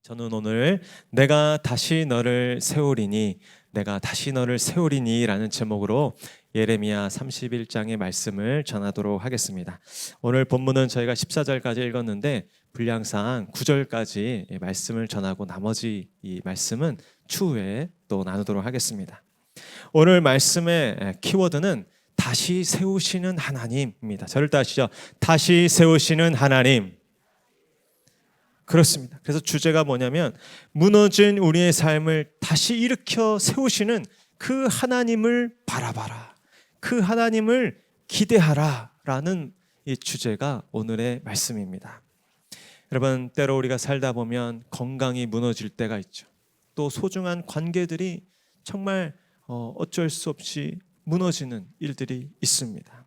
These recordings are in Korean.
저는 오늘 내가 다시 너를 세우리니 내가 다시 너를 세우리니 라는 제목으로 예레미야 31장의 말씀을 전하도록 하겠습니다. 오늘 본문은 저희가 14절까지 읽었는데 분량상 9절까지 말씀을 전하고 나머지 이 말씀은 추후에 또 나누도록 하겠습니다. 오늘 말씀의 키워드는 다시 세우시는 하나님입니다. 저를 따시죠. 다시 세우시는 하나님. 그렇습니다. 그래서 주제가 뭐냐면 무너진 우리의 삶을 다시 일으켜 세우시는 그 하나님을 바라봐라. 그 하나님을 기대하라 라는 이 주제가 오늘의 말씀입니다. 여러분, 때로 우리가 살다 보면 건강이 무너질 때가 있죠. 또 소중한 관계들이 정말 어쩔 수 없이 무너지는 일들이 있습니다.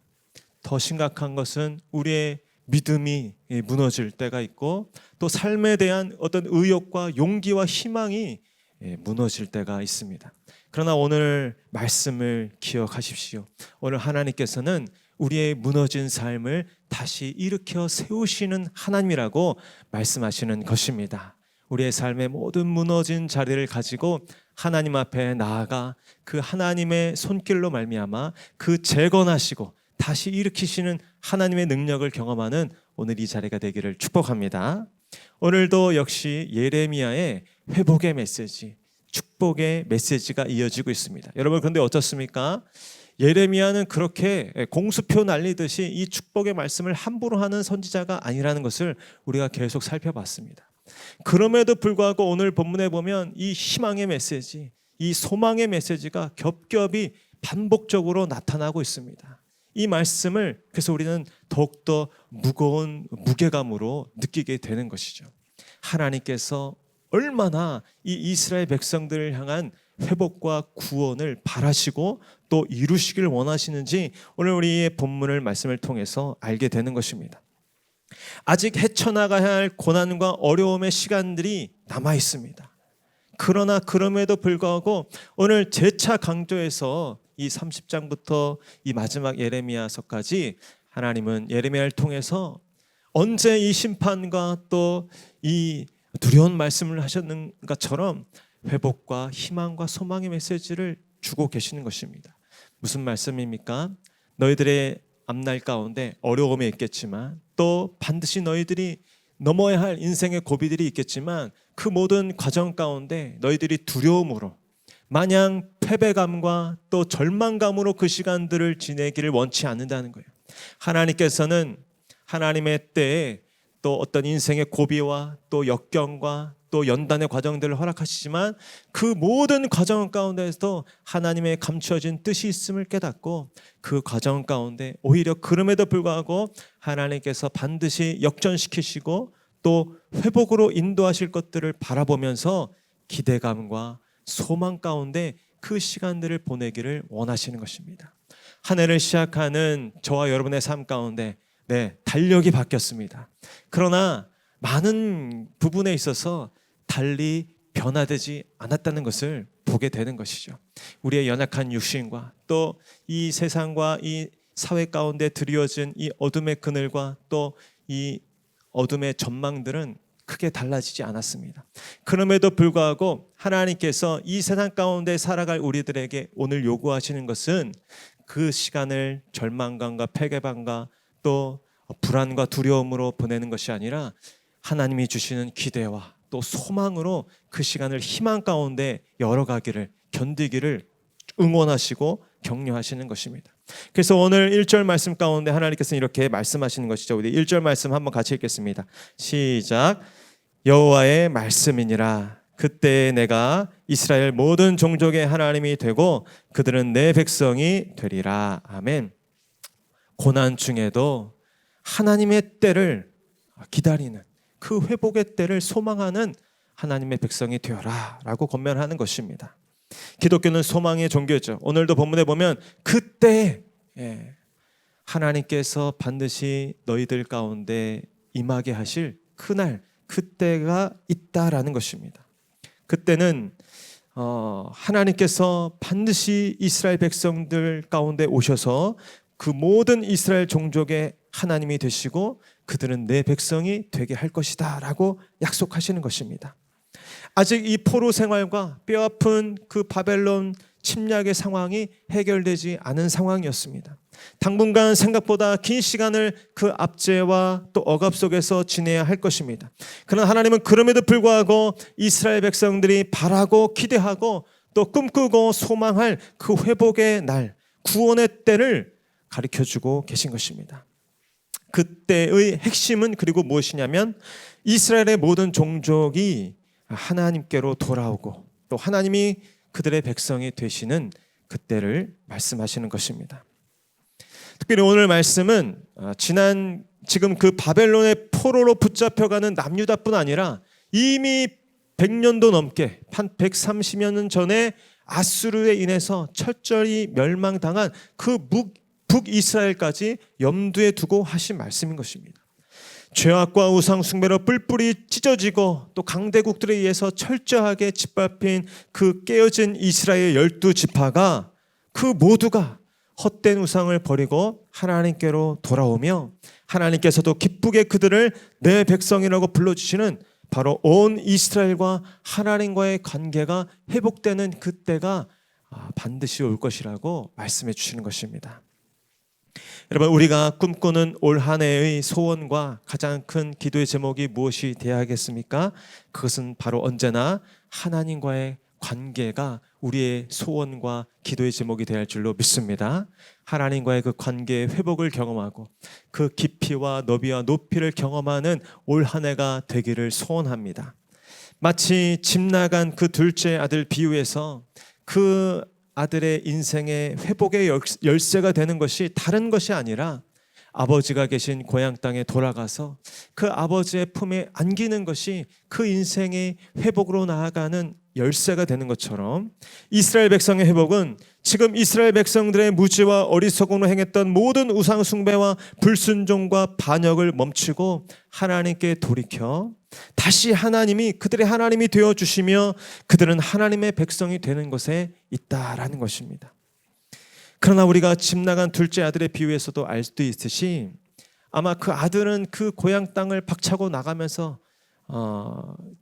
더 심각한 것은 우리의 믿음이 무너질 때가 있고 또 삶에 대한 어떤 의욕과 용기와 희망이 무너질 때가 있습니다. 그러나 오늘 말씀을 기억하십시오. 오늘 하나님께서는 우리의 무너진 삶을 다시 일으켜 세우시는 하나님이라고 말씀하시는 것입니다. 우리의 삶의 모든 무너진 자리를 가지고 하나님 앞에 나아가 그 하나님의 손길로 말미암아 그 재건하시고 다시 일으키시는 하나님의 능력을 경험하는 오늘 이 자리가 되기를 축복합니다. 오늘도 역시 예레미야의 회복의 메시지, 축복의 메시지가 이어지고 있습니다. 여러분, 그런데 어떻습니까? 예레미야는 그렇게 공수표 날리듯이 이 축복의 말씀을 함부로 하는 선지자가 아니라는 것을 우리가 계속 살펴봤습니다. 그럼에도 불구하고 오늘 본문에 보면 이 희망의 메시지, 이 소망의 메시지가 겹겹이 반복적으로 나타나고 있습니다. 이 말씀을 그래서 우리는 더욱더 무거운 무게감으로 느끼게 되는 것이죠. 하나님께서 얼마나 이 이스라엘 백성들을 향한 회복과 구원을 바라시고 또 이루시길 원하시는지 오늘 우리의 본문을 말씀을 통해서 알게 되는 것입니다. 아직 헤쳐나가야 할 고난과 어려움의 시간들이 남아 있습니다. 그러나 그럼에도 불구하고 오늘 재차 강조해서 이 30장부터 이 마지막 예레미야서까지 하나님은 예레미야를 통해서 언제 이 심판과 또 이 두려운 말씀을 하셨는가처럼 회복과 희망과 소망의 메시지를 주고 계시는 것입니다. 무슨 말씀입니까? 너희들의 앞날 가운데 어려움이 있겠지만 또 반드시 너희들이 넘어야 할 인생의 고비들이 있겠지만 그 모든 과정 가운데 너희들이 두려움으로 마냥 패배감과 또 절망감으로 그 시간들을 지내기를 원치 않는다는 거예요. 하나님께서는 하나님의 때에 또 어떤 인생의 고비와 또 역경과 또 연단의 과정들을 허락하시지만 그 모든 과정 가운데서도 하나님의 감추어진 뜻이 있음을 깨닫고 그 과정 가운데 오히려 그럼에도 불구하고 하나님께서 반드시 역전시키시고 또 회복으로 인도하실 것들을 바라보면서 기대감과 소망 가운데 그 시간들을 보내기를 원하시는 것입니다. 한 해를 시작하는 저와 여러분의 삶 가운데 달력이 바뀌었습니다. 그러나 많은 부분에 있어서 달리 변화되지 않았다는 것을 보게 되는 것이죠. 우리의 연약한 육신과 또 이 세상과 이 사회 가운데 드리워진 이 어둠의 그늘과 또 이 어둠의 전망들은 크게 달라지지 않았습니다. 그럼에도 불구하고 하나님께서 이 세상 가운데 살아갈 우리들에게 오늘 요구하시는 것은 그 시간을 절망감과 패배감과 또 불안과 두려움으로 보내는 것이 아니라 하나님이 주시는 기대와 또 소망으로 그 시간을 희망 가운데 열어가기를 견디기를 응원하시고 격려하시는 것입니다. 그래서 오늘 1절 말씀 가운데 하나님께서는 이렇게 말씀하시는 것이죠. 우리 1절 말씀 한번 같이 읽겠습니다. 시작. 여호와의 말씀이니라. 그때 내가 이스라엘 모든 종족의 하나님이 되고 그들은 내 백성이 되리라. 아멘. 고난 중에도 하나님의 때를 기다리는 그 회복의 때를 소망하는 하나님의 백성이 되어라 라고 권면하는 것입니다. 기독교는 소망의 종교죠. 오늘도 본문에 보면 그때 하나님께서 반드시 너희들 가운데 임하게 하실 그날 그때가 있다라는 것입니다. 그때는 하나님께서 반드시 이스라엘 백성들 가운데 오셔서 그 모든 이스라엘 종족의 하나님이 되시고 그들은 내 백성이 되게 할 것이다 라고 약속하시는 것입니다. 아직 이 포로 생활과 뼈아픈 그 바벨론 침략의 상황이 해결되지 않은 상황이었습니다. 당분간 생각보다 긴 시간을 그 압제와 또 억압 속에서 지내야 할 것입니다. 그러나 하나님은 그럼에도 불구하고 이스라엘 백성들이 바라고 기대하고 또 꿈꾸고 소망할 그 회복의 날, 구원의 때를 가르쳐주고 계신 것입니다. 그때의 핵심은 그리고 무엇이냐면 이스라엘의 모든 종족이 하나님께로 돌아오고 또 하나님이 그들의 백성이 되시는 그때를 말씀하시는 것입니다. 특별히 오늘 말씀은 지금 그 바벨론의 포로로 붙잡혀가는 남유다뿐 아니라 이미 100년도 넘게 한 130여 년 전에 아수르에 인해서 철저히 멸망당한 그 북이스라엘까지 염두에 두고 하신 말씀인 것입니다. 죄악과 우상 숭배로 뿔뿔이 찢어지고 또 강대국들에 의해서 철저하게 짓밟힌 그 깨어진 이스라엘 12지파가 그 모두가 헛된 우상을 버리고 하나님께로 돌아오며 하나님께서도 기쁘게 그들을 내 백성이라고 불러주시는 바로 온 이스라엘과 하나님과의 관계가 회복되는 그때가 반드시 올 것이라고 말씀해 주시는 것입니다. 여러분, 우리가 꿈꾸는 올 한 해의 소원과 가장 큰 기도의 제목이 무엇이 되어야 하겠습니까? 그것은 바로 언제나 하나님과의 관계가 우리의 소원과 기도의 제목이 되어야 할 줄로 믿습니다. 하나님과의 그 관계의 회복을 경험하고 그 깊이와 너비와 높이를 경험하는 올 한 해가 되기를 소원합니다. 마치 집 나간 그 둘째 아들 비유에서 그 아들의 인생의 회복의 열쇠가 되는 것이 다른 것이 아니라 아버지가 계신 고향 땅에 돌아가서 그 아버지의 품에 안기는 것이 그 인생의 회복으로 나아가는 열쇠가 되는 것처럼 이스라엘 백성의 회복은 지금 이스라엘 백성들의 무지와 어리석음으로 행했던 모든 우상 숭배와 불순종과 반역을 멈추고 하나님께 돌이켜 다시 하나님이 그들의 하나님이 되어주시며 그들은 하나님의 백성이 되는 것에 있다라는 것입니다. 그러나 우리가 집 나간 둘째 아들의 비유에서도 알 수도 있듯이 아마 그 아들은 그 고향 땅을 박차고 나가면서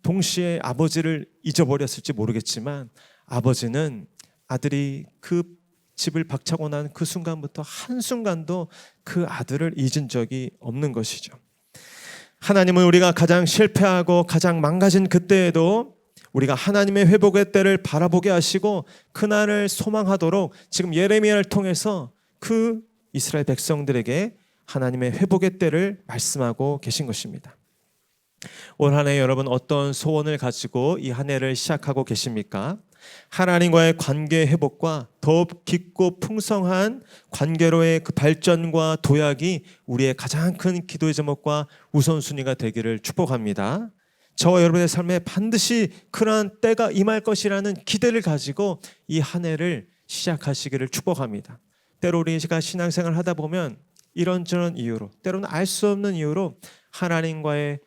동시에 아버지를 잊어버렸을지 모르겠지만 아버지는 아들이 그 집을 박차고 난 그 순간부터 한순간도 그 아들을 잊은 적이 없는 것이죠. 하나님은 우리가 가장 실패하고 가장 망가진 그때에도 우리가 하나님의 회복의 때를 바라보게 하시고 그날을 소망하도록 지금 예레미야를 통해서 그 이스라엘 백성들에게 하나님의 회복의 때를 말씀하고 계신 것입니다. 올 한 해 여러분 어떤 소원을 가지고 이 한 해를 시작하고 계십니까? 하나님과의 관계 회복과 더욱 깊고 풍성한 관계로의 그 발전과 도약이 우리의 가장 큰 기도의 제목과 우선순위가 되기를 축복합니다. 저와 여러분의 삶에 반드시 그러한 때가 임할 것이라는 기대를 가지고 이 한 해를 시작하시기를 축복합니다. 때로 우리가 신앙생활을 하다 보면 이런저런 이유로 때로는 알 수 없는 이유로 하나님과의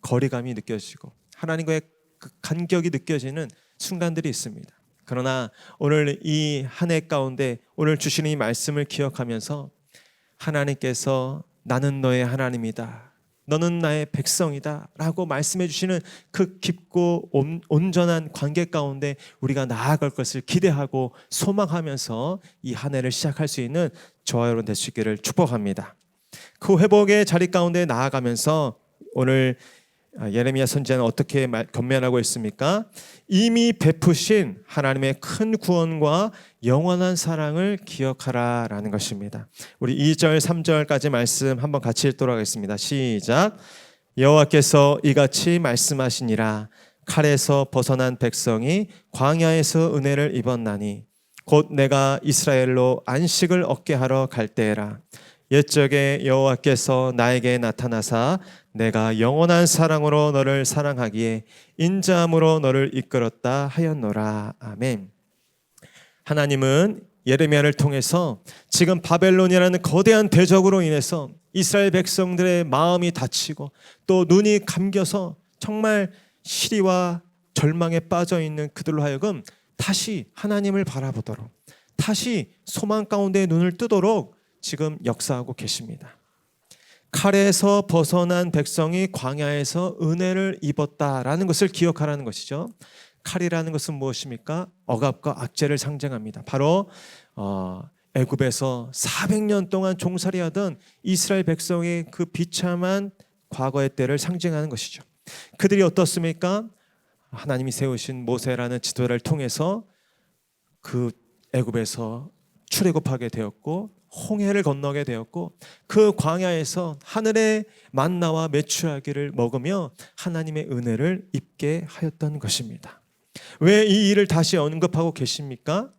거리감이 느껴지고 하나님과의 그 간격이 느껴지는 순간들이 있습니다. 그러나 오늘 이 한 해 가운데 오늘 주시는 이 말씀을 기억하면서 하나님께서 나는 너의 하나님이다, 너는 나의 백성이다 라고 말씀해 주시는 그 깊고 온전한 관계 가운데 우리가 나아갈 것을 기대하고 소망하면서 이 한 해를 시작할 수 있는 저와 여러분 될 수 있기를 축복합니다. 그 회복의 자리 가운데 나아가면서 오늘 예레미야 선지자는 어떻게 권면하고 있습니까? 이미 베푸신 하나님의 큰 구원과 영원한 사랑을 기억하라 라는 것입니다. 우리 2절 3절까지 말씀 한번 같이 읽도록 하겠습니다. 시작. 여호와께서 이같이 말씀하시니라. 칼에서 벗어난 백성이 광야에서 은혜를 입었나니 곧 내가 이스라엘로 안식을 얻게 하러 갈 때에라. 옛적에 여호와께서 나에게 나타나사 내가 영원한 사랑으로 너를 사랑하기에 인자함으로 너를 이끌었다 하였노라. 아멘. 하나님은 예레미야를 통해서 지금 바벨론이라는 거대한 대적으로 인해서 이스라엘 백성들의 마음이 다치고 또 눈이 감겨서 정말 시리와 절망에 빠져 있는 그들로 하여금 다시 하나님을 바라보도록 다시 소망 가운데 눈을 뜨도록 지금 역사하고 계십니다. 칼에서 벗어난 백성이 광야에서 은혜를 입었다라는 것을 기억하라는 것이죠. 칼이라는 것은 무엇입니까? 억압과 악재를 상징합니다. 바로 애굽에서 400년 동안 종살이하던 이스라엘 백성의 그 비참한 과거의 때를 상징하는 것이죠. 그들이 어떻습니까? 하나님이 세우신 모세라는 지도자를 통해서 그 애굽에서 출애굽하게 되었고 홍해를 건너게 되었고 그 광야에서 하늘의 만나와 메추라기를 먹으며 하나님의 은혜를 입게 하였던 것입니다. 왜 이 일을 다시 언급하고 계십니까?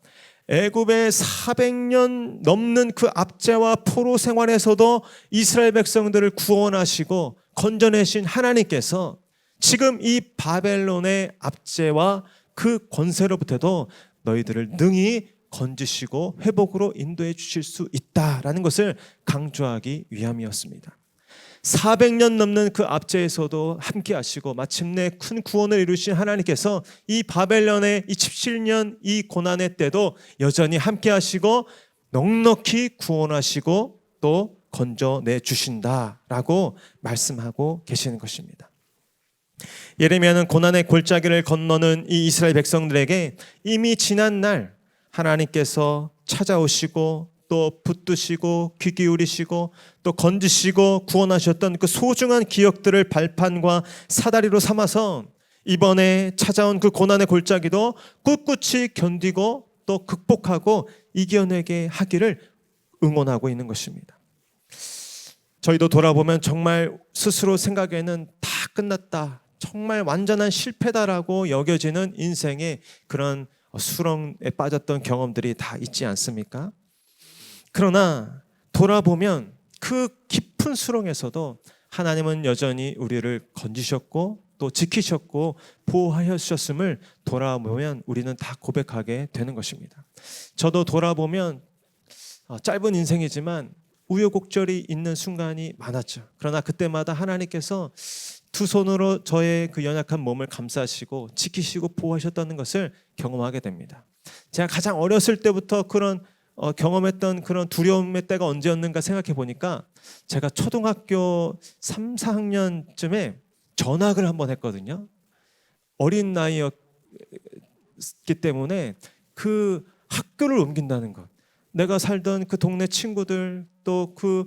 애굽의 400년 넘는 그 압제와 포로 생활에서도 이스라엘 백성들을 구원하시고 건져내신 하나님께서 지금 이 바벨론의 압제와 그 권세로부터도 너희들을 능히 건지시고 회복으로 인도해 주실 수 있다라는 것을 강조하기 위함이었습니다. 400년 넘는 그 압제에서도 함께 하시고 마침내 큰 구원을 이루신 하나님께서 이 바벨론의 이 17년 이 고난의 때도 여전히 함께 하시고 넉넉히 구원하시고 또 건져내 주신다라고 말씀하고 계시는 것입니다. 예레미야는 고난의 골짜기를 건너는 이 이스라엘 백성들에게 이미 지난 날 하나님께서 찾아오시고 또 붙드시고 귀 기울이시고 또 건지시고 구원하셨던 그 소중한 기억들을 발판과 사다리로 삼아서 이번에 찾아온 그 고난의 골짜기도 꿋꿋이 견디고 또 극복하고 이겨내게 하기를 응원하고 있는 것입니다. 저희도 돌아보면 정말 스스로 생각에는 다 끝났다, 정말 완전한 실패다라고 여겨지는 인생의 그런 수렁에 빠졌던 경험들이 다 있지 않습니까? 그러나 돌아보면 그 깊은 수렁에서도 하나님은 여전히 우리를 건지셨고 또 지키셨고 보호하셨음을 돌아보면 우리는 다 고백하게 되는 것입니다. 저도 돌아보면 짧은 인생이지만 우여곡절이 있는 순간이 많았죠. 그러나 그때마다 하나님께서 두 손으로 저의 그 연약한 몸을 감싸시고 지키시고 보호하셨다는 것을 경험하게 됩니다. 제가 가장 어렸을 때부터 그런 경험했던 그런 두려움의 때가 언제였는가 생각해 보니까 제가 초등학교 3, 4학년쯤에 전학을 한번 했거든요. 어린 나이였기 때문에 그 학교를 옮긴다는 것, 내가 살던 그 동네 친구들 또 그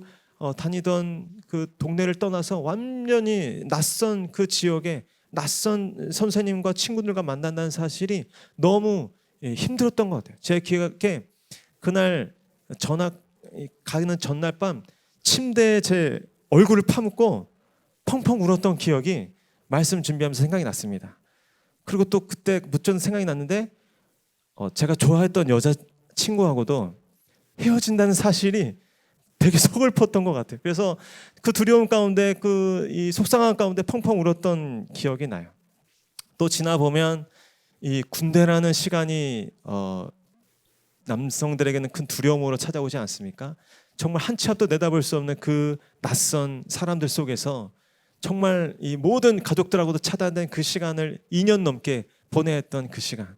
다니던 그 동네를 떠나서 완전히 낯선 그 지역에 낯선 선생님과 친구들과 만난다는 사실이 너무 힘들었던 것 같아요. 제 기억에 그날 전학 가는 전날 밤 침대에 제 얼굴을 파묻고 펑펑 울었던 기억이 말씀 준비하면서 생각이 났습니다. 그리고 또 그때 무척 생각이 났는데 제가 좋아했던 여자 친구하고도 헤어진다는 사실이 되게 서글펐던 것 같아요. 그래서 그 두려움 가운데 이 속상함 가운데 펑펑 울었던 기억이 나요. 또 지나 보면 이 군대라는 시간이 남성들에게는 큰 두려움으로 찾아오지 않습니까? 정말 한 치 앞도 내다볼 수 없는 그 낯선 사람들 속에서 정말 이 모든 가족들하고도 차단된 그 시간을 2년 넘게 보내야 했던 그 시간,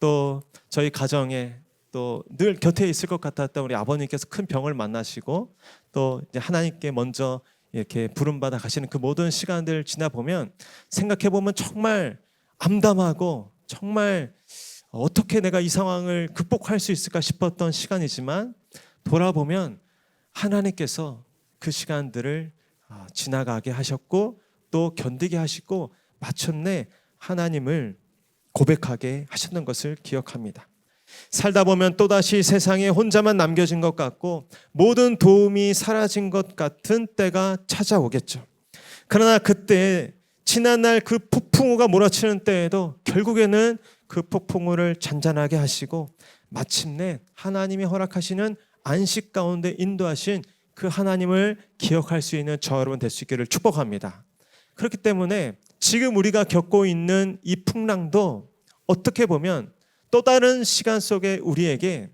또 저희 가정에 또 늘 곁에 있을 것 같았던 우리 아버님께서 큰 병을 만나시고 또 이제 하나님께 먼저 이렇게 부름받아 가시는 그 모든 시간들 지나 보면 생각해 보면 정말 암담하고 정말 어떻게 내가 이 상황을 극복할 수 있을까 싶었던 시간이지만 돌아보면 하나님께서 그 시간들을 지나가게 하셨고 또 견디게 하시고 마침내 하나님을 고백하게 하셨는 것을 기억합니다. 살다 보면 또다시 세상에 혼자만 남겨진 것 같고 모든 도움이 사라진 것 같은 때가 찾아오겠죠. 그러나 그때 지난날 그 폭풍우가 몰아치는 때에도 결국에는 그 폭풍우를 잔잔하게 하시고 마침내 하나님이 허락하시는 안식 가운데 인도하신 그 하나님을 기억할 수 있는 저 여러분 될 수 있기를 축복합니다. 그렇기 때문에 지금 우리가 겪고 있는 이 풍랑도 어떻게 보면 또 다른 시간 속에 우리에게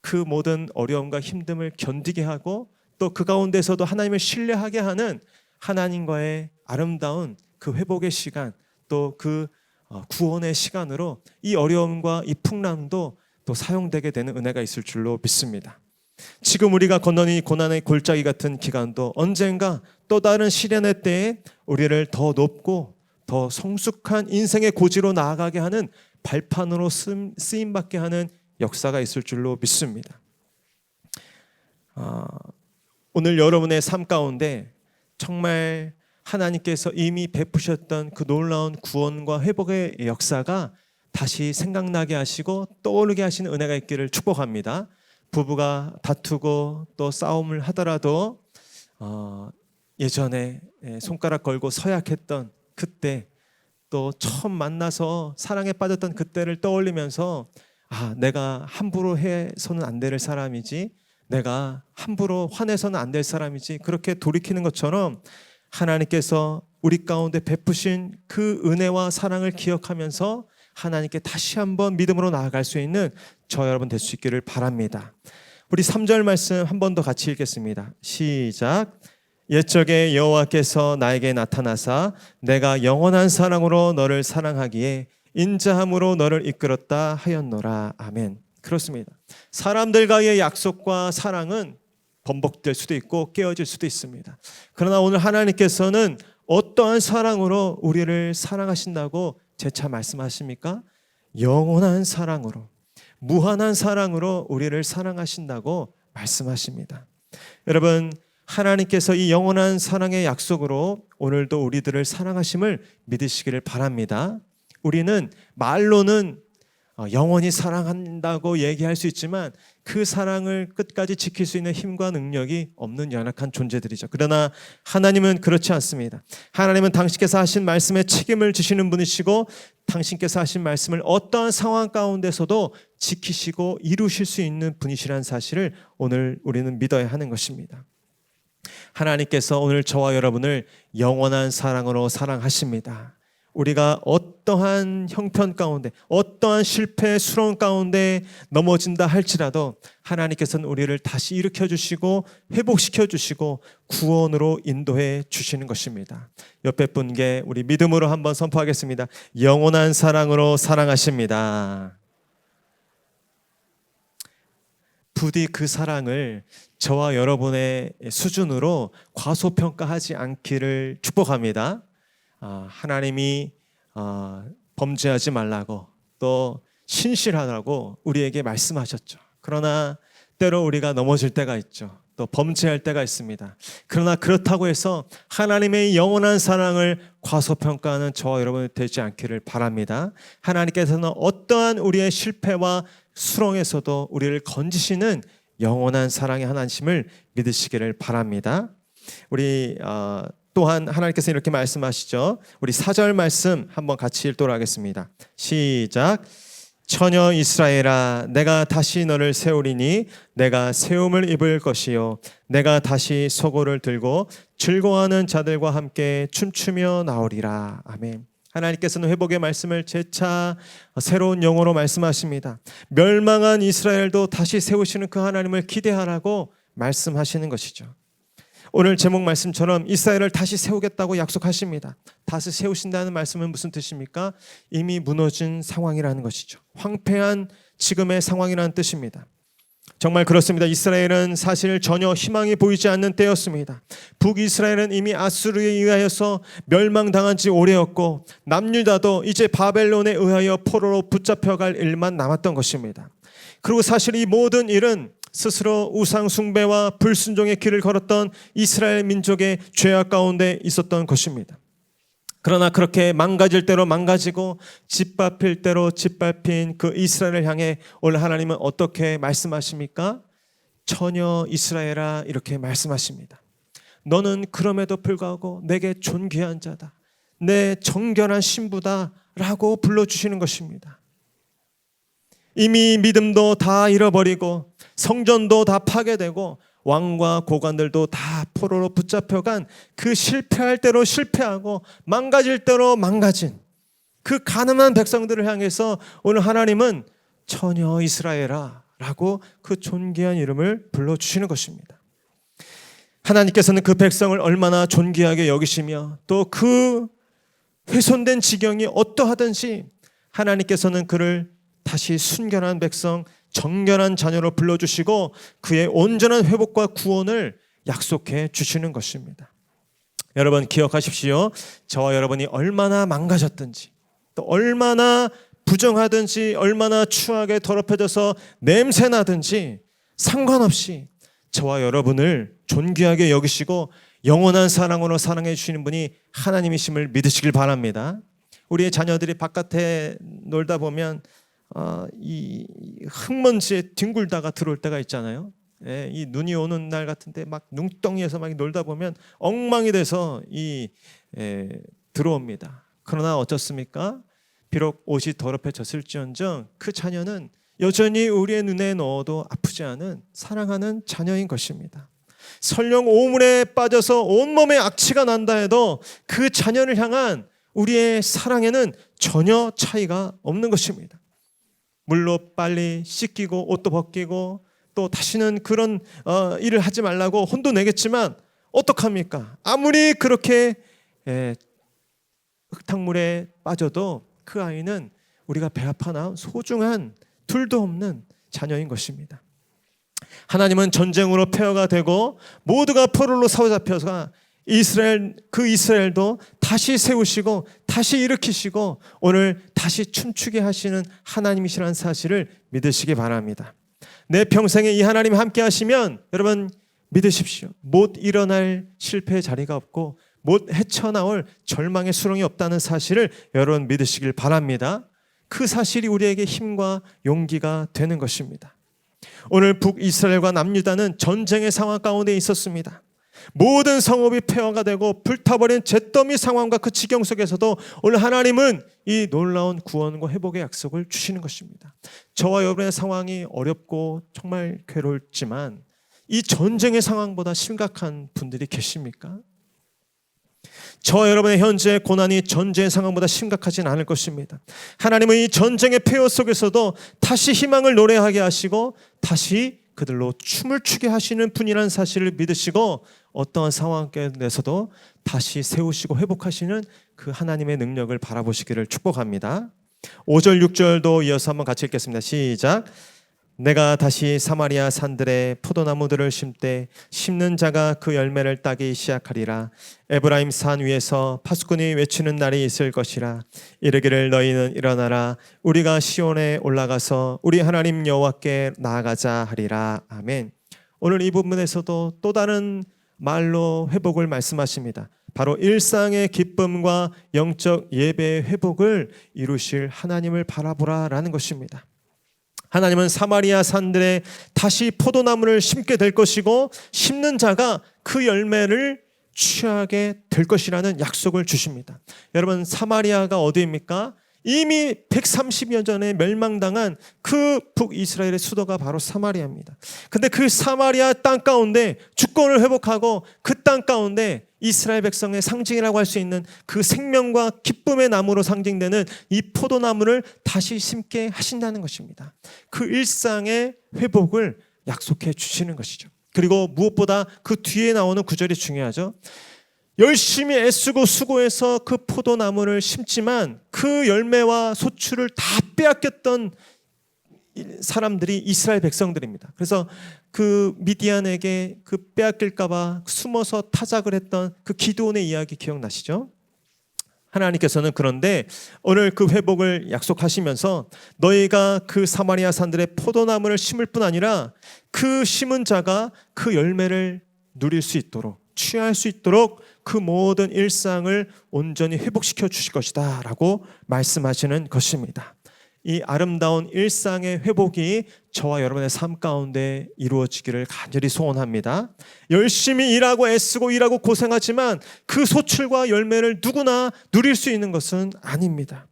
그 모든 어려움과 힘듦을 견디게 하고 또 그 가운데서도 하나님을 신뢰하게 하는 하나님과의 아름다운 그 회복의 시간, 또 그 구원의 시간으로 이 어려움과 이 풍랑도 또 사용되게 되는 은혜가 있을 줄로 믿습니다. 지금 우리가 건너는 이 고난의 골짜기 같은 기간도 언젠가 또 다른 시련의 때에 우리를 더 높고 더 성숙한 인생의 고지로 나아가게 하는 발판으로 쓰임받게 하는 역사가 있을 줄로 믿습니다. 오늘 여러분의 삶 가운데 정말 하나님께서 이미 베푸셨던 그 놀라운 구원과 회복의 역사가 다시 생각나게 하시고 떠오르게 하시는 은혜가 있기를 축복합니다. 부부가 다투고 또 싸움을 하더라도 예전에 손가락 걸고 서약했던 그때, 또 처음 만나서 사랑에 빠졌던 그때를 떠올리면서 내가 함부로 해서는 안 될 사람이지, 내가 함부로 화내서는 안 될 사람이지, 그렇게 돌이키는 것처럼 하나님께서 우리 가운데 베푸신 그 은혜와 사랑을 기억하면서 하나님께 다시 한번 믿음으로 나아갈 수 있는 저 여러분 될 수 있기를 바랍니다. 우리 3절 말씀 한 번 더 같이 읽겠습니다. 시작. 옛적에 여호와께서 나에게 나타나사 내가 영원한 사랑으로 너를 사랑하기에 인자함으로 너를 이끌었다 하였노라. 아멘. 그렇습니다. 사람들과의 약속과 사랑은 번복될 수도 있고 깨어질 수도 있습니다. 그러나 오늘 하나님께서는 어떠한 사랑으로 우리를 사랑하신다고 재차 말씀하십니까? 영원한 사랑으로, 무한한 사랑으로 우리를 사랑하신다고 말씀하십니다. 여러분, 하나님께서 이 영원한 사랑의 약속으로 오늘도 우리들을 사랑하심을 믿으시기를 바랍니다. 우리는 말로는 영원히 사랑한다고 얘기할 수 있지만 그 사랑을 끝까지 지킬 수 있는 힘과 능력이 없는 연약한 존재들이죠. 그러나 하나님은 그렇지 않습니다. 하나님은 당신께서 하신 말씀에 책임을 지시는 분이시고 당신께서 하신 말씀을 어떠한 상황 가운데서도 지키시고 이루실 수 있는 분이시라는 사실을 오늘 우리는 믿어야 하는 것입니다. 하나님께서 오늘 저와 여러분을 영원한 사랑으로 사랑하십니다. 우리가 어떠한 형편 가운데, 어떠한 실패, 수렁 가운데 넘어진다 할지라도 하나님께서는 우리를 다시 일으켜 주시고 회복시켜 주시고 구원으로 인도해 주시는 것입니다. 옆에 분께 우리 믿음으로 한번 선포하겠습니다. 영원한 사랑으로 사랑하십니다. 부디 그 사랑을 저와 여러분의 수준으로 과소평가하지 않기를 축복합니다. 하나님이 범죄하지 말라고 또 신실하라고 우리에게 말씀하셨죠. 그러나 때로 우리가 넘어질 때가 있죠. 또 범죄할 때가 있습니다. 그러나 그렇다고 해서 하나님의 영원한 사랑을 과소평가하는 저와 여러분이 되지 않기를 바랍니다. 하나님께서는 어떠한 우리의 실패와 수렁에서도 우리를 건지시는 영원한 사랑의 하나님을 믿으시기를 바랍니다. 우리 또한 하나님께서 이렇게 말씀하시죠. 우리 4절 말씀 한번 같이 읽도록 하겠습니다. 시작. 처녀 이스라엘아, 내가 다시 너를 세우리니 내가 세움을 입을 것이요 내가 다시 소고를 들고 즐거워하는 자들과 함께 춤추며 나오리라. 아멘. 하나님께서는 회복의 말씀을 재차 새로운 영어로 말씀하십니다. 멸망한 이스라엘도 다시 세우시는 그 하나님을 기대하라고 말씀하시는 것이죠. 오늘 제목 말씀처럼 이스라엘을 다시 세우겠다고 약속하십니다. 다시 세우신다는 말씀은 무슨 뜻입니까? 이미 무너진 상황이라는 것이죠. 황폐한 지금의 상황이라는 뜻입니다. 정말 그렇습니다. 이스라엘은 사실 전혀 희망이 보이지 않는 때였습니다. 북이스라엘은 이미 아수르에 의하여서 멸망당한 지 오래였고 남유다도 이제 바벨론에 의하여 포로로 붙잡혀갈 일만 남았던 것입니다. 그리고 사실 이 모든 일은 스스로 우상 숭배와 불순종의 길을 걸었던 이스라엘 민족의 죄악 가운데 있었던 것입니다. 그러나 그렇게 망가질 대로 망가지고 짓밟힐 대로 짓밟힌 그 이스라엘을 향해 오늘 하나님은 어떻게 말씀하십니까? 처녀 이스라엘아, 이렇게 말씀하십니다. 너는 그럼에도 불구하고 내게 존귀한 자다, 내 정결한 신부다 라고 불러주시는 것입니다. 이미 믿음도 다 잃어버리고 성전도 다 파괴되고 왕과 고관들도 다 포로로 붙잡혀간 그 실패할 대로 실패하고 망가질 대로 망가진 그 가늠한 백성들을 향해서 오늘 하나님은 처녀 이스라엘아 라고 그 존귀한 이름을 불러주시는 것입니다. 하나님께서는 그 백성을 얼마나 존귀하게 여기시며 또 그 훼손된 지경이 어떠하든지 하나님께서는 그를 다시 순결한 백성, 정결한 자녀로 불러주시고 그의 온전한 회복과 구원을 약속해 주시는 것입니다. 여러분 기억하십시오. 저와 여러분이 얼마나 망가졌든지 또 얼마나 부정하든지 얼마나 추하게 더럽혀져서 냄새나든지 상관없이 저와 여러분을 존귀하게 여기시고 영원한 사랑으로 사랑해 주시는 분이 하나님이심을 믿으시길 바랍니다. 우리의 자녀들이 바깥에 놀다 보면 이 흙먼지에 뒹굴다가 들어올 때가 있잖아요. 이 눈이 오는 날 같은데 막 눈덩이에서 막 놀다 보면 엉망이 돼서 들어옵니다. 그러나 어떻습니까? 비록 옷이 더럽혀졌을지언정 그 자녀는 여전히 우리의 눈에 넣어도 아프지 않은 사랑하는 자녀인 것입니다. 설령 오물에 빠져서 온몸에 악취가 난다 해도 그 자녀를 향한 우리의 사랑에는 전혀 차이가 없는 것입니다. 물로 빨리 씻기고 옷도 벗기고 또 다시는 그런 일을 하지 말라고 혼도 내겠지만 어떡합니까? 아무리 그렇게 흙탕물에 빠져도 그 아이는 우리가 배 아파 낳은 소중한 둘도 없는 자녀인 것입니다. 하나님은 전쟁으로 폐허가 되고 모두가 포로로 사로잡혀서 이스라엘도 다시 세우시고 다시 일으키시고 오늘 다시 춤추게 하시는 하나님이시라는 사실을 믿으시기 바랍니다. 내 평생에 이 하나님이 함께 하시면 여러분 믿으십시오. 못 일어날 실패의 자리가 없고 못 헤쳐나올 절망의 수렁이 없다는 사실을 여러분 믿으시길 바랍니다. 그 사실이 우리에게 힘과 용기가 되는 것입니다. 오늘 북이스라엘과 남유다는 전쟁의 상황 가운데 있었습니다. 모든 성읍이 폐허가 되고 불타버린 잿더미 상황과 그 지경 속에서도 오늘 하나님은 이 놀라운 구원과 회복의 약속을 주시는 것입니다. 저와 여러분의 상황이 어렵고 정말 괴롭지만 이 전쟁의 상황보다 심각한 분들이 계십니까? 저와 여러분의 현재 고난이 전쟁의 상황보다 심각하진 않을 것입니다. 하나님은 이 전쟁의 폐허 속에서도 다시 희망을 노래하게 하시고 다시 그들로 춤을 추게 하시는 분이라는 사실을 믿으시고 어떠한 상황 속에서도 다시 세우시고 회복하시는 그 하나님의 능력을 바라보시기를 축복합니다. 5절 6절도 이어서 한번 같이 읽겠습니다. 시작. 내가 다시 사마리아 산들에 포도나무들을 심되 심는 자가 그 열매를 따기 시작하리라. 에브라임 산 위에서 파수꾼이 외치는 날이 있을 것이라. 이르기를 너희는 일어나라. 우리가 시온에 올라가서 우리 하나님 여호와께 나아가자 하리라. 아멘. 오늘 이 부분에서도 또 다른 말로 회복을 말씀하십니다. 바로 일상의 기쁨과 영적 예배의 회복을 이루실 하나님을 바라보라라는 것입니다. 하나님은 사마리아 산들에 다시 포도나무를 심게 될 것이고 심는 자가 그 열매를 취하게 될 것이라는 약속을 주십니다. 여러분 사마리아가 어디입니까? 이미 130여 전에 멸망당한 그 북이스라엘의 수도가 바로 사마리아입니다. 근데 그 사마리아 땅 가운데 주권을 회복하고 그 땅 가운데 이스라엘 백성의 상징이라고 할 수 있는 그 생명과 기쁨의 나무로 상징되는 이 포도나무를 다시 심게 하신다는 것입니다. 그 일상의 회복을 약속해 주시는 것이죠. 그리고 무엇보다 그 뒤에 나오는 구절이 중요하죠. 열심히 애쓰고 수고해서 그 포도나무를 심지만 그 열매와 소출을 다 빼앗겼던 사람들이 이스라엘 백성들입니다. 그래서 그 미디안에게 그 빼앗길까봐 숨어서 타작을 했던 그 기드온의 이야기 기억나시죠? 하나님께서는 그런데 오늘 그 회복을 약속하시면서 너희가 그 사마리아 산들의 포도나무를 심을 뿐 아니라 그 심은 자가 그 열매를 누릴 수 있도록 취할 수 있도록 그 모든 일상을 온전히 회복시켜 주실 것이다 라고 말씀하시는 것입니다. 이 아름다운 일상의 회복이 저와 여러분의 삶 가운데 이루어지기를 간절히 소원합니다. 열심히 일하고 애쓰고 일하고 고생하지만 그 소출과 열매를 누구나 누릴 수 있는 것은 아닙니다.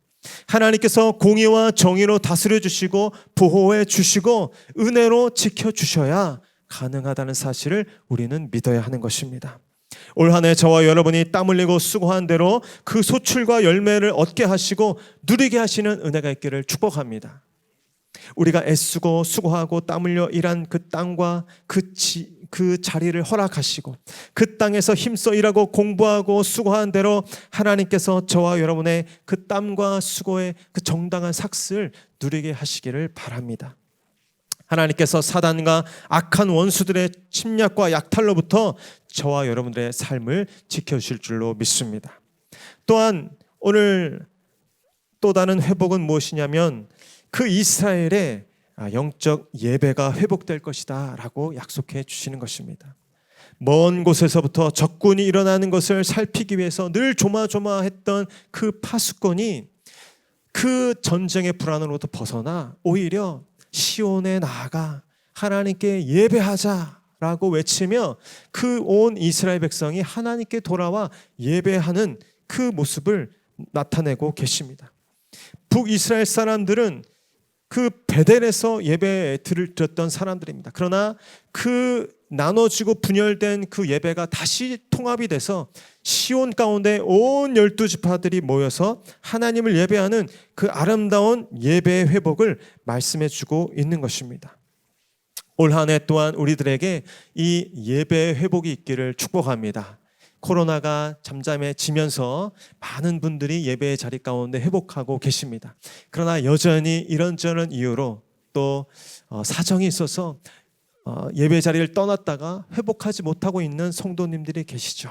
하나님께서 공의와 정의로 다스려 주시고 보호해 주시고 은혜로 지켜 주셔야 가능하다는 사실을 우리는 믿어야 하는 것입니다. 올 한 해 저와 여러분이 땀 흘리고 수고한 대로 그 소출과 열매를 얻게 하시고 누리게 하시는 은혜가 있기를 축복합니다. 우리가 애쓰고 수고하고 땀 흘려 일한 그 땅과 그 자리를 허락하시고 그 땅에서 힘써 일하고 공부하고 수고한 대로 하나님께서 저와 여러분의 그 땀과 수고의 그 정당한 삭스를 누리게 하시기를 바랍니다. 하나님께서 사단과 악한 원수들의 침략과 약탈로부터 저와 여러분들의 삶을 지켜주실 줄로 믿습니다. 또한 오늘 또 다른 회복은 무엇이냐면 그 이스라엘의 영적 예배가 회복될 것이다 라고 약속해 주시는 것입니다. 먼 곳에서부터 적군이 일어나는 것을 살피기 위해서 늘 조마조마했던 그 파수꾼이 그 전쟁의 불안으로부터 벗어나 오히려 시온에 나아가 하나님께 예배하자라고 외치며 그 온 이스라엘 백성이 하나님께 돌아와 예배하는 그 모습을 나타내고 계십니다. 북이스라엘 사람들은 그 베델에서 예배를 드렸던 사람들입니다. 그러나 그 나눠지고 분열된 그 예배가 다시 통합이 돼서 시온 가운데 온 12지파들이 모여서 하나님을 예배하는 그 아름다운 예배의 회복을 말씀해 주고 있는 것입니다. 올 한 해 또한 우리들에게 이 예배의 회복이 있기를 축복합니다. 코로나가 잠잠해지면서 많은 분들이 예배의 자리 가운데 회복하고 계십니다. 그러나 여전히 이런저런 이유로 또 사정이 있어서 예배 자리를 떠났다가 회복하지 못하고 있는 성도님들이 계시죠.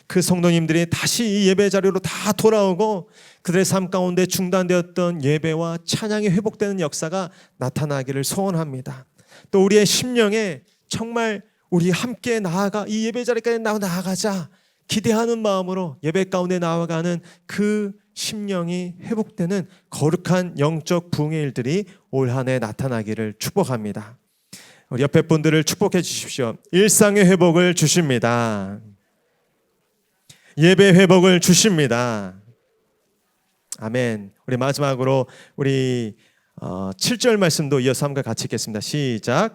그 성도님들이 다시 이 예배 자리로 다 돌아오고 그들의 삶 가운데 중단되었던 예배와 찬양이 회복되는 역사가 나타나기를 소원합니다. 또 우리의 심령에 정말 우리 함께 나아가 이 예배 자리까지 나아가자 기대하는 마음으로 예배 가운데 나아가는 그 심령이 회복되는 거룩한 영적 부흥의 일들이 올 한 해 나타나기를 축복합니다. 우리 옆에 분들을 축복해 주십시오. 일상의 회복을 주십니다. 예배 회복을 주십니다. 아멘. 우리 마지막으로 우리 7절 말씀도 이어서 함께 같이 읽겠습니다. 시작.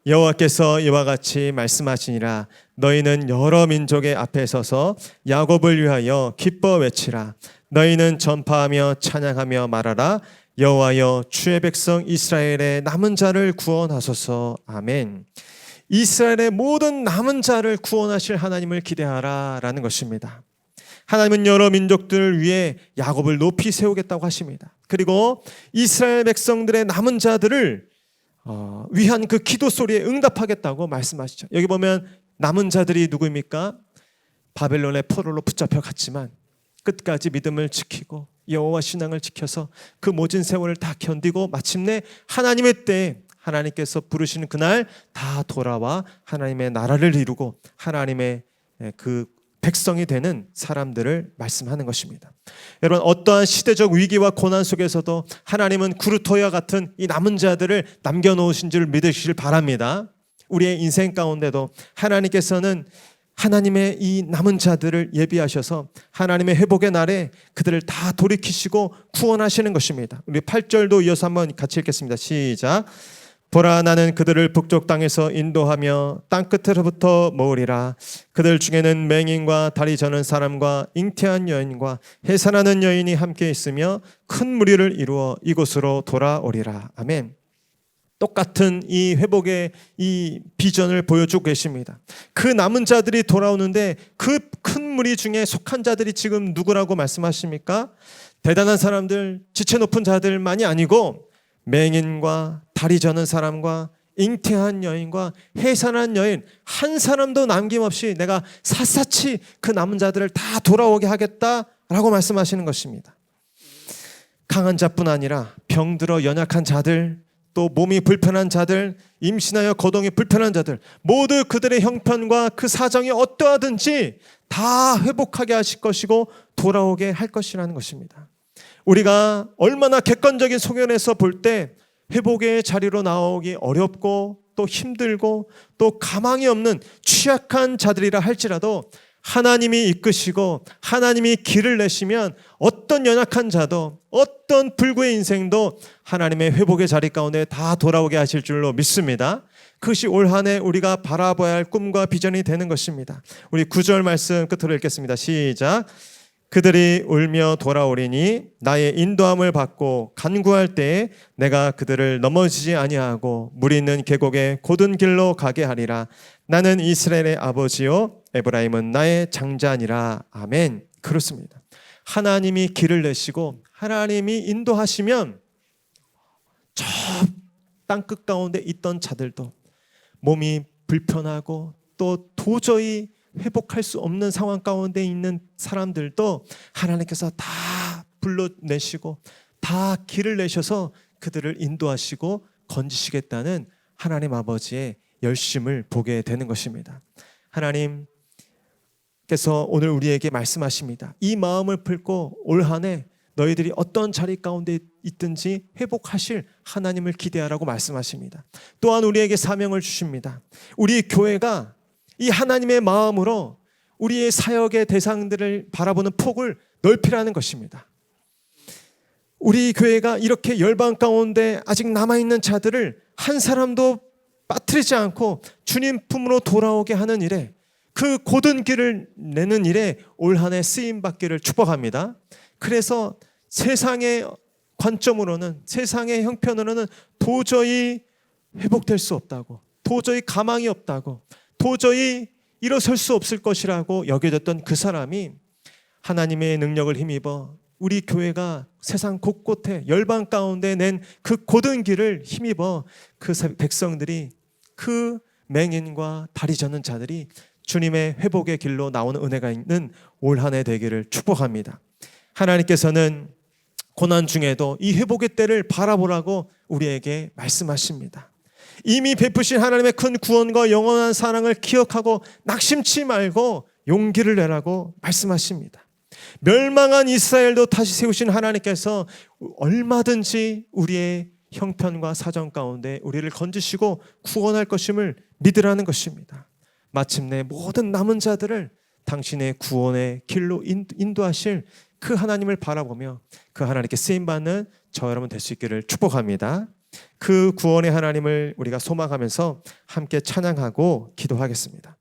여호와께서 이와 같이 말씀하시니라. 너희는 여러 민족의 앞에 서서 야곱을 위하여 기뻐 외치라. 너희는 전파하며 찬양하며 말하라. 여호와여 주의 백성 이스라엘의 남은 자를 구원하소서. 아멘. 이스라엘의 모든 남은 자를 구원하실 하나님을 기대하라 라는 것입니다. 하나님은 여러 민족들을 위해 야곱을 높이 세우겠다고 하십니다. 그리고 이스라엘 백성들의 남은 자들을 위한 그 기도 소리에 응답하겠다고 말씀하시죠. 여기 보면 남은 자들이 누구입니까? 바벨론의 포로로 붙잡혀 갔지만 끝까지 믿음을 지키고 여호와 신앙을 지켜서 그 모진 세월을 다 견디고 마침내 하나님의 때에 하나님께서 부르시는 그날 다 돌아와 하나님의 나라를 이루고 하나님의 그 백성이 되는 사람들을 말씀하는 것입니다. 여러분, 어떠한 시대적 위기와 고난 속에서도 하나님은 구루토야 같은 이 남은 자들을 남겨놓으신 줄 믿으시길 바랍니다. 우리의 인생 가운데도 하나님께서는 하나님의 이 남은 자들을 예비하셔서 하나님의 회복의 날에 그들을 다 돌이키시고 구원하시는 것입니다. 우리 8절도 이어서 한번 같이 읽겠습니다. 시작. 보라, 나는 그들을 북쪽 땅에서 인도하며 땅끝으로부터 모으리라. 그들 중에는 맹인과 다리 저는 사람과 잉태한 여인과 해산하는 여인이 함께 있으며 큰 무리를 이루어 이곳으로 돌아오리라. 아멘. 똑같은 이 회복의 이 비전을 보여주고 계십니다. 그 남은 자들이 돌아오는데 그 큰 무리 중에 속한 자들이 지금 누구라고 말씀하십니까? 대단한 사람들, 지체 높은 자들만이 아니고 맹인과 다리 저는 사람과 잉태한 여인과 해산한 여인 한 사람도 남김없이 내가 샅샅이 그 남은 자들을 다 돌아오게 하겠다라고 말씀하시는 것입니다. 강한 자뿐 아니라 병들어 연약한 자들, 또 몸이 불편한 자들, 임신하여 거동이 불편한 자들, 모두 그들의 형편과 그 사정이 어떠하든지 다 회복하게 하실 것이고 돌아오게 할 것이라는 것입니다. 우리가 얼마나 객관적인 소견에서 볼 때 회복의 자리로 나오기 어렵고 또 힘들고 또 가망이 없는 취약한 자들이라 할지라도 하나님이 이끄시고 하나님이 길을 내시면 어떤 연약한 자도 어떤 불구의 인생도 하나님의 회복의 자리 가운데 다 돌아오게 하실 줄로 믿습니다. 그것이 올 한 해 우리가 바라봐야 할 꿈과 비전이 되는 것입니다. 우리 9절 말씀 끝으로 읽겠습니다. 시작. 그들이 울며 돌아오리니 나의 인도함을 받고 간구할 때에 내가 그들을 넘어지지 아니하고 물 있는 계곡의 곧은 길로 가게 하리라. 나는 이스라엘의 아버지요 에브라임은 나의 장자니라. 아멘. 그렇습니다. 하나님이 길을 내시고 하나님이 인도하시면 저 땅끝 가운데 있던 자들도 몸이 불편하고 또 도저히 회복할 수 없는 상황 가운데 있는 사람들도 하나님께서 다 불러내시고 다 길을 내셔서 그들을 인도하시고 건지시겠다는 하나님 아버지의 열심을 보게 되는 것입니다. 하나님께서 오늘 우리에게 말씀하십니다. 이 마음을 품고 올 한 해 너희들이 어떤 자리 가운데 있든지 회복하실 하나님을 기대하라고 말씀하십니다. 또한 우리에게 사명을 주십니다. 우리 교회가 이 하나님의 마음으로 우리의 사역의 대상들을 바라보는 폭을 넓히라는 것입니다. 우리 교회가 이렇게 열방 가운데 아직 남아있는 자들을 한 사람도 빠뜨리지 않고 주님 품으로 돌아오게 하는 일에, 그 고든 길을 내는 일에 올 한 해 쓰임받기를 축복합니다. 그래서 세상의 관점으로는, 세상의 형편으로는 도저히 회복될 수 없다고, 도저히 가망이 없다고, 도저히 일어설 수 없을 것이라고 여겨졌던 그 사람이 하나님의 능력을 힘입어 우리 교회가 세상 곳곳에 열방 가운데 낸 그 고든 길을 힘입어 그 백성들이, 그 맹인과 다리 젖는 자들이 주님의 회복의 길로 나오는 은혜가 있는 올 한 해 되기를 축복합니다. 하나님께서는 고난 중에도 이 회복의 때를 바라보라고 우리에게 말씀하십니다. 이미 베푸신 하나님의 큰 구원과 영원한 사랑을 기억하고 낙심치 말고 용기를 내라고 말씀하십니다. 멸망한 이스라엘도 다시 세우신 하나님께서 얼마든지 우리의 형편과 사정 가운데 우리를 건지시고 구원할 것임을 믿으라는 것입니다. 마침내 모든 남은 자들을 당신의 구원의 길로 인도하실 그 하나님을 바라보며 그 하나님께 쓰임받는 저 여러분 될 수 있기를 축복합니다. 그 구원의 하나님을 우리가 소망하면서 함께 찬양하고 기도하겠습니다.